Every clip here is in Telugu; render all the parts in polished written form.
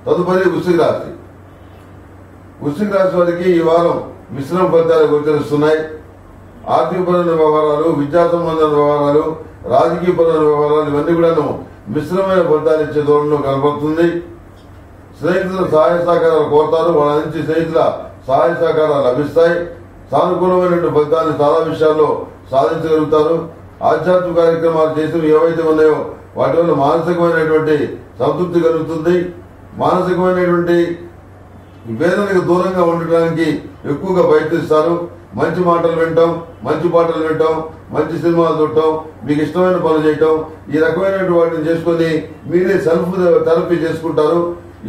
తదుపరి వృశ్చిక రాశి. వృశ్చిక రాశి వారికి ఈ వారం మిశ్రమ ఫలితాలు గోచరిస్తున్నాయి. ఆర్థికపరమైన వ్యవహారాలు, విద్యా సంబంధమైన వ్యవహారాలు, రాజకీయపరమైన వ్యవహారాలు ఇవన్నీ కూడాను మిశ్రమైన ఫలితాలు ఇచ్చే ధోరణిలో కనబడుతుంది. స్నేహితుల సహాయ సహకారాలు కోరుతారు. వాళ్ళ నుంచి స్నేహితుల సహాయ సహకారాలు లభిస్తాయి. సానుకూలమైన ఫలితాన్ని చాలా విషయాల్లో సాధించగలుగుతారు. ఆధ్యాత్మిక కార్యక్రమాలు చేసినవి ఏవైతే ఉన్నాయో వాటి వల్ల మానసికమైనటువంటి సంతృప్తి కలుగుతుంది. మానసికమైనటువంటి వేదనకు దూరంగా ఉండటానికి ఎక్కువగా ప్రయత్నిస్తారు. మంచి మాటలు వింటాం, మంచి పాటలు వింటాం, మంచి సినిమాలు చూడటం, మీకు ఇష్టమైన పనులు చేయటం, ఈ రకమైనటువంటి వాటిని చేసుకుని మీరే సెల్ఫ్ థెరపీ చేసుకుంటారు.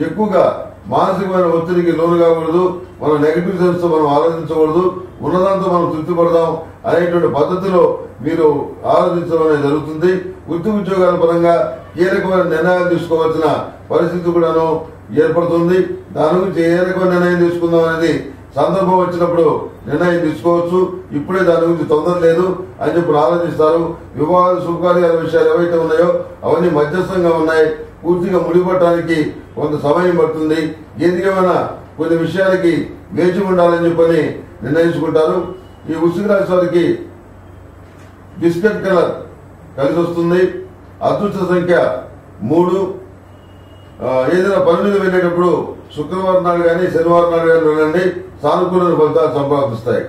ఎక్కువగా మానసికమైన ఒత్తిడికి లోను కాకూడదు. మన నెగిటివ్ సెన్స్ తో మనం ఆలోచించకూడదు. ఉన్నదాంతో మనం తృప్తి పడదాం అనేటువంటి పద్ధతిలో మీరు ఆలోచించడం అనేది జరుగుతుంది. వృత్తి ఉద్యోగాల పరంగా కీలకమైన నిర్ణయాలు తీసుకోవాల్సిన పరిస్థితి కూడాను ఏర్పడుతుంది. దాని గురించి ఏ రకమైన నిర్ణయం తీసుకుందాం అనేది సందర్భం వచ్చినప్పుడు నిర్ణయం తీసుకోవచ్చు. ఇప్పుడే దాని గురించి తొందర లేదు అని చెప్పి ఆలోచిస్తారు. వివాహాలు, శుభకార్యాల విషయాలు ఏవైతే ఉన్నాయో అవన్నీ మధ్యస్థంగా ఉన్నాయి. పూర్తిగా ముడిపట్టడానికి కొంత సమయం పడుతుంది. ఏదికేమైనా కొన్ని విషయాలకి వేచి ఉండాలని చెప్పని నిర్ణయించుకుంటారు. ఈ వృశ్చిక రాశి వారికి బిస్కెట్ కలర్ కలిసి వస్తుంది. అదృష్ట సంఖ్య 3. ఏదైనా పని మీద వెళ్ళేటప్పుడు శుక్రవారం నాడు కానీ శనివారం నాడు కానీ వెళ్ళండి. సానుకూల ఫలితాలు సంప్రాప్తిస్తాయి.